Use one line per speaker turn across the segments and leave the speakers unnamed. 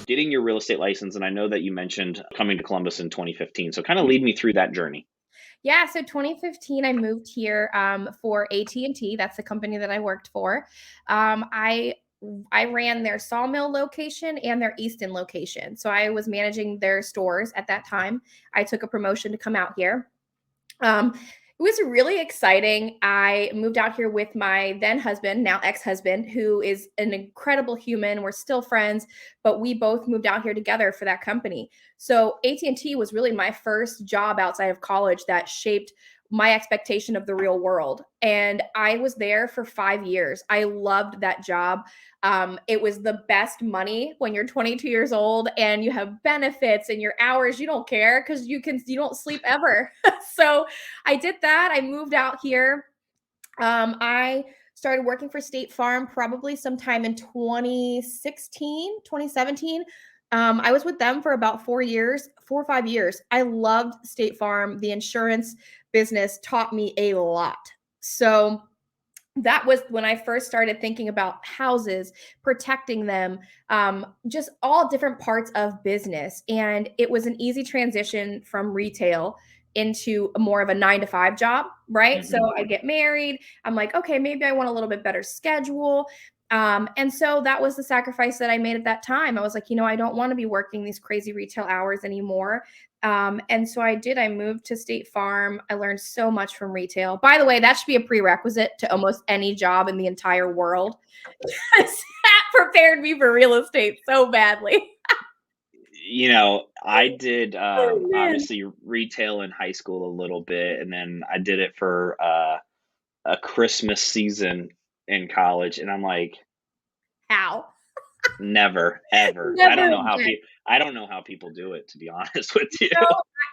getting your real estate license, and I know that you mentioned coming to Columbus in 2015. So kind of lead me through that journey.
Yeah, so 2015, I moved here for AT&T. That's the company that I worked for. I ran their Sawmill location and their Easton location. So I was managing their stores at that time. I took a promotion to come out here. It was really exciting. I moved out here with my then husband, now ex-husband, who is an incredible human. We're still friends, but we both moved out here together for that company. So AT&T was really my first job outside of college that shaped my expectation of the real world. And I was there for 5 years. I loved that job. It was the best money when you're 22 years old and you have benefits and your hours, you don't care because you don't sleep ever. So I did that. I moved out here. I started working for State Farm probably sometime in 2016, 2017. I was with them for about 4 years, 4 or 5 years. I loved State Farm. The insurance business taught me a lot. So that was when I first started thinking about houses, protecting them, just all different parts of business. And it was an easy transition from retail into more of a 9 to 5 job, right? So
Hmm.
I get married. I'm like, okay, maybe I want a little bit better schedule. And so that was the sacrifice that I made at that time. I was like, I don't want to be working these crazy retail hours anymore. And so I did. I moved to State Farm. I learned so much from retail. By the way, that should be a prerequisite to almost any job in the entire world. That prepared me for real estate so badly.
I did
Oh man.
obviously retail in high school a little bit, and then I did it for a Christmas season in college, and I'm like,
How?
never, ever. I
Never
don't know how
again.
people. I don't know how people do it, to be honest with you.
No,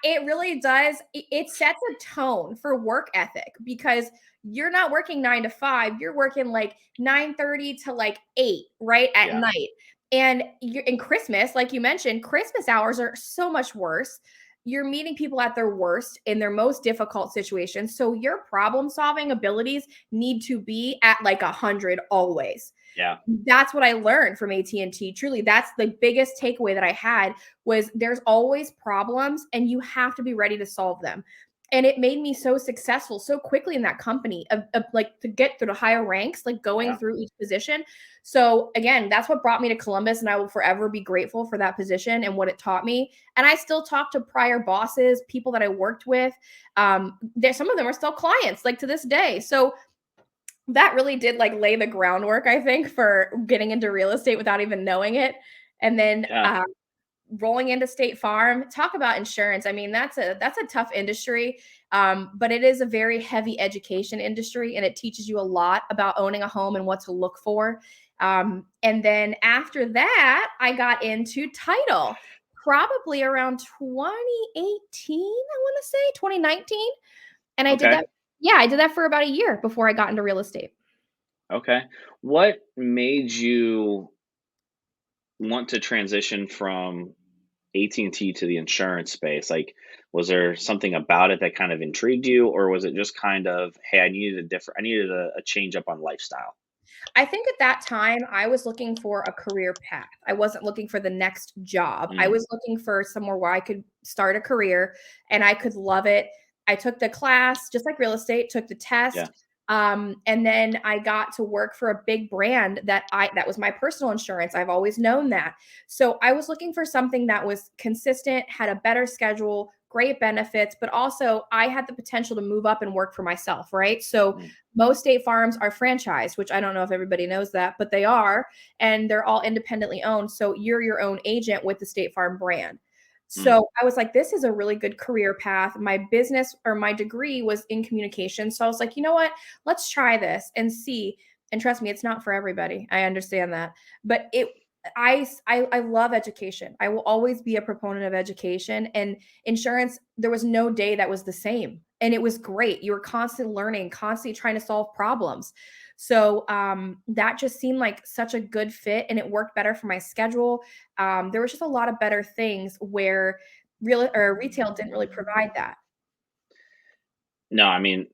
it really does. It sets a tone for work ethic because you're not working 9 to 5. You're working like 9:30 to like 8, right at
Yeah,
night. And you're in Christmas, like you mentioned, Christmas hours are so much worse. You're meeting people at their worst in their most difficult situations. So your problem solving abilities need to be at like 100 always.
yeah.
That's what I learned from AT&T. Truly, that's the biggest takeaway that I had was there's always problems and you have to be ready to solve them. And it made me so successful so quickly in that company of like to get through the higher ranks, like going
Yeah.
through each position. So again, that's what brought me to Columbus, and I will forever be grateful for that position and what it taught me. And I still talk to prior bosses, people that I worked with. Some of them are still clients, like to this day. So that really did like lay the groundwork, I think, for getting into real estate without even knowing it. And then
Yeah.
rolling into State Farm, talk about insurance. I mean, that's a tough industry, but it is a very heavy education industry, and it teaches you a lot about owning a home and what to look for. And then after that, I got into title, probably around 2018, I want to say 2019, and I did
Okay.
that. Yeah, I did that for about a year before I got into real estate.
Okay. What made you want to transition from AT&T to the insurance space? Like, was there something about it that kind of intrigued you, or was it just kind of, hey, I needed a change up on lifestyle?
I think at that time, I was looking for a career path. I wasn't looking for the next job. I
Mm,
was looking for somewhere where I could start a career and I could love it. I took the class, just like real estate, took the
yeah.
test. And then I got to work for a big brand that was my personal insurance. I've always known that. So I was looking for something that was consistent, had a better schedule, great benefits, but also I had the potential to move up and work for myself, right? So
Mm,
most state farms are franchised, which I don't know if everybody knows that, but they are, and they're all independently owned. So you're your own agent with the State Farm brand.
mm,
So I was like, this is a really good career path. My business or my degree was in communication. So I was like, you know what? Let's try this and see. And trust me, it's not for everybody. I understand that. But I love education. I will always be a proponent of education, and insurance. There was no day that was the same, and it was great. You were constantly learning, constantly trying to solve problems. So that just seemed like such a good fit, and it worked better for my schedule. There was just a lot of better things where real or retail didn't really provide that.
no, I mean,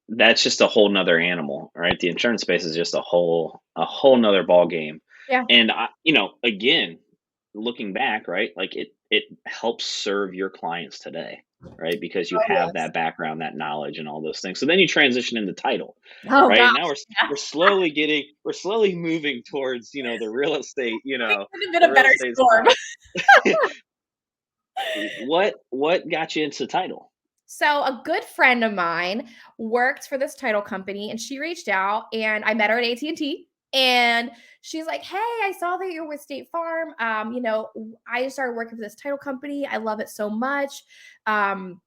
that's just a whole nother animal, right? The insurance space is just a whole nother ball game.
Yeah.
And again, looking back, right? Like it helps serve your clients today, right? Because you
Oh,
have
yes.
that background, that knowledge, and all those things. So then you transition into title,
Oh
right?
gosh,
And now
yeah.
we're slowly moving towards the real estate,
It could have been
the
a
real
better
estate
storm.
side. What got you into title?
So a good friend of mine worked for this title company and she reached out and I met her at AT&T and she's like, "Hey, I saw that you're with State Farm. I started working for this title company. I love it so much. Um,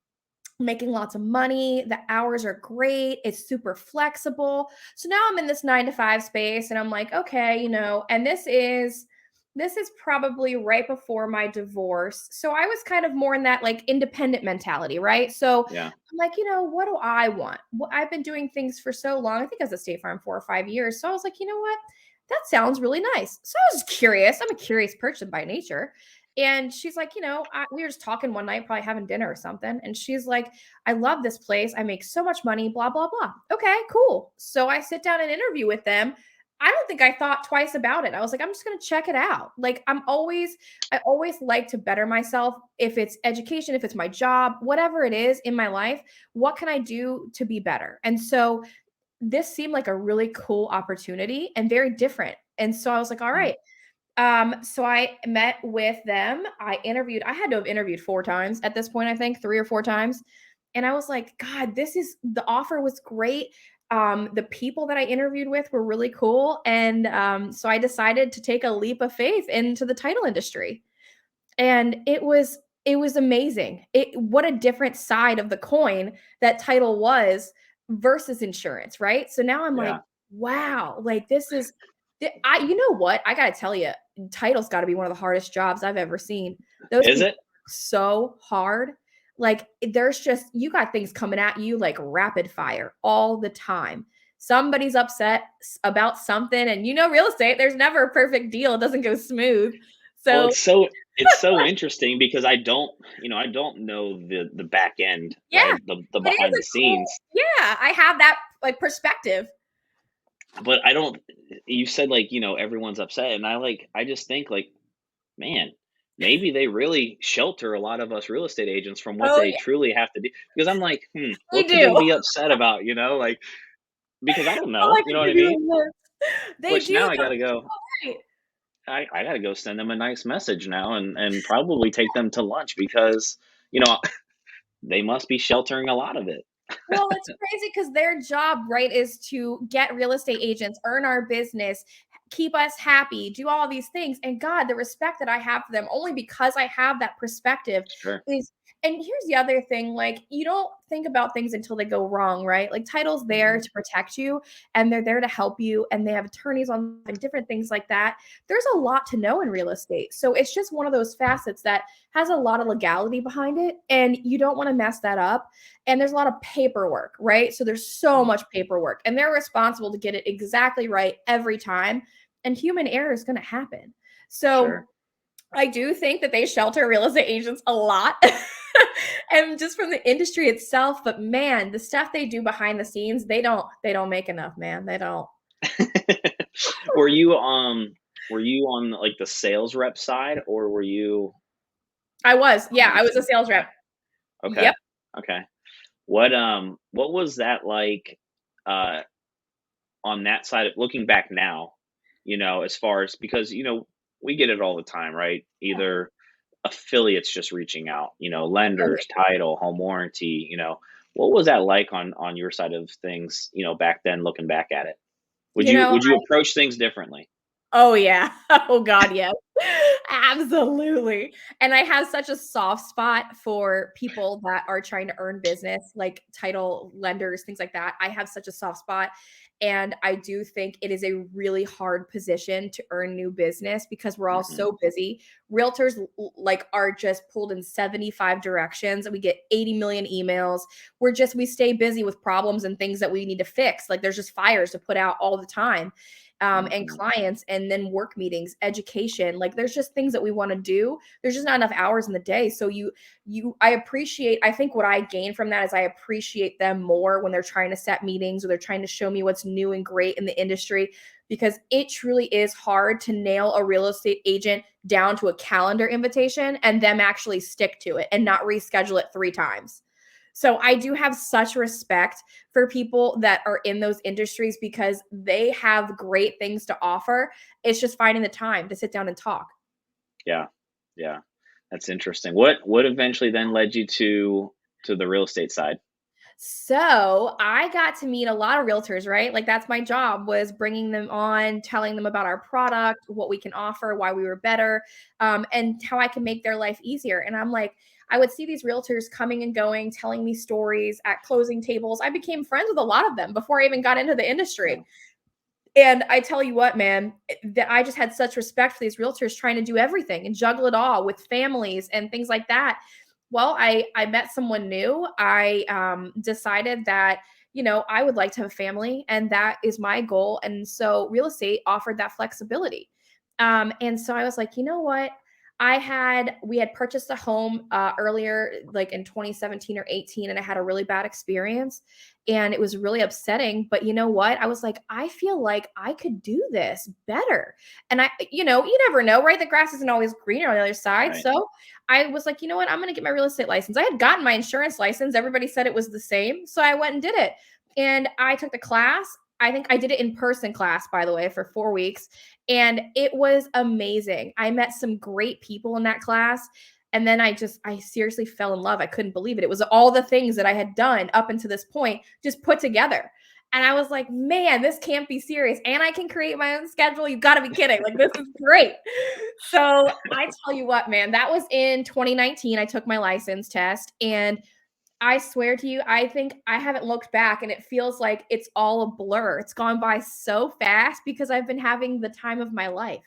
making lots of money. The hours are great. It's super flexible. So now I'm in this 9 to 5 space and I'm like, okay, and this is probably right before my divorce. So I was kind of more in that like independent mentality, right? So
Yeah.
I'm like, what do I want? Well, I've been doing things for so long. I think I was at State Farm 4 or 5 years. So I was like, you know what? That sounds really nice. So I was curious. I'm a curious person by nature. And she's like, we were just talking one night, probably having dinner or something. And she's like, I love this place. I make so much money, blah, blah, blah. Okay, cool. So I sit down and interview with them. I don't think I thought twice about it. I was like, I'm just going to check it out. Like, I always like to better myself. If it's education, if it's my job, whatever it is in my life, what can I do to be better? And so this seemed like a really cool opportunity and very different. And so I was like, all
Mm.
right, so I met with them. I had to have interviewed 4 times at this point, I think 3 or 4 times. And I was like, God, the offer was great. The people that I interviewed with were really cool. And so I decided to take a leap of faith into the title industry. And it was amazing. What a different side of the coin that title was versus insurance, right? So now I'm like,
Yeah.
wow, like this is I you know what? I got to tell you, title's got to be one of the hardest jobs I've ever seen. Those
Is
people
it?
work so hard. Like there's just you got things coming at you like rapid fire all the time. Somebody's upset about something and real estate, there's never a perfect deal. It doesn't go smooth.
Well,
So
it's so interesting because I don't know the back end,
yeah,
right? The
it is
behind the
a cool
scenes.
yeah, I have that, like, perspective.
But I don't you said, like, everyone's upset, and I just think, like, man, maybe they really shelter a lot of us real estate agents from what
Oh,
they
yeah,
truly have to do, because I'm like,
they
what could they
do.
be upset about, like, because I don't
Oh,
know,
I
you
could
know what I
give you
mean?
a list. They
Which
do,
now I
though,
gotta
you're
go
so right.
I gotta go send them a nice message now and probably take them to lunch because, you know, they must be sheltering a lot of it.
Well, it's crazy because their job, right, is to get real estate agents, earn our business, keep us happy, do all these things. And God, the respect that I have for them, only because I have that perspective,
Sure.
is. And here's the other thing, like, you don't think about things until they go wrong, right? Like, title's there
Mhm.
to protect you and they're there to help you, and they have attorneys on and different things like that. There's a lot to know in real estate. So it's just one of those facets that has a lot of legality behind it, and you don't want to mess that up, and there's a lot of paperwork, right? So there's so
Mm.
much paperwork, and they're responsible to get it exactly right every time. And human error is going to happen. So
Sure.
I do think that they shelter real estate agents a lot. And just from the industry itself, but man, the stuff they do behind the scenes, they don't make enough, man. They don't.
Were you on, like, the sales rep side, or were you
Yeah,
on
I was a
some
sales
okay,
rep.
okay,
Yep.
okay. What was that like, uh, on that side of looking back now, as far as because, we get it all the time, right? Either affiliates just reaching out,
Oh, yeah.
lenders, title, home warranty, what was that like on your side of things, back then looking back at it? Would
You
you
know,
would you approach things differently?
Oh, yeah. Oh, God, yes. Absolutely. And I have such a soft spot for people that are trying to earn business, like title lenders, things like that. I have such a soft spot. And I do think it is a really hard position to earn new business because we're all
Mhm.
so busy. Realtors like are just pulled in 75 directions. We get 80 million emails. We stay busy with problems and things that we need to fix. Like there's just fires to put out all the time. and
Mhm.
clients, and then work meetings, education. Like there's just things that we want to do. There's just not enough hours in the day. So I appreciate, I think what I gain from that is I appreciate them more when they're trying to set meetings or they're trying to show me what's new and great in the industry, because it truly is hard to nail a real estate agent down to a calendar invitation and them actually stick to it and not reschedule it 3 times. So I do have such respect for people that are in those industries because they have great things to offer. It's just finding the time to sit down and talk.
Yeah. Yeah. That's interesting. What eventually then led you to the real estate side?
So I got to meet a lot of realtors, right? Like that's my job, was bringing them on, telling them about our product, what we can offer, why we were better, and how I can make their life easier. And I'm like, I would see these realtors coming and going, telling me stories at closing tables. I became friends with a lot of them before I even got into the
Yeah.
industry. And I tell you what, man, that I just had such respect for these realtors trying to do everything and juggle it all with families and things like that. Well, I met someone new. I decided that, I would like to have a family, and that is my goal. And so real estate offered that flexibility. And so I was like, you know what? We had purchased a home earlier, like in 2017 or 18, and I had a really bad experience, and it was really upsetting. But you know what? I was like, I feel like I could do this better. And you never know, right? The grass isn't always greener on the other side.
Right.
So I was like, you know what? I'm going to get my real estate license. I had gotten my insurance license. Everybody said it was the same. So I went and did it. And I took the class. I think I did it in person class, by the way, for 4 weeks. And it was amazing. I met some great people in that class. And then I seriously fell in love. I couldn't believe it. It was all the things that I had done up until this point just put together. And I was like, man, this can't be serious. And I can create my own schedule. You've got to be kidding. Like, this is great. So I tell you what, man, that was in 2019. I took my license test. And I swear to you, I think I haven't looked back, and it feels like it's all a blur. It's gone by so fast because I've been having the time of my life.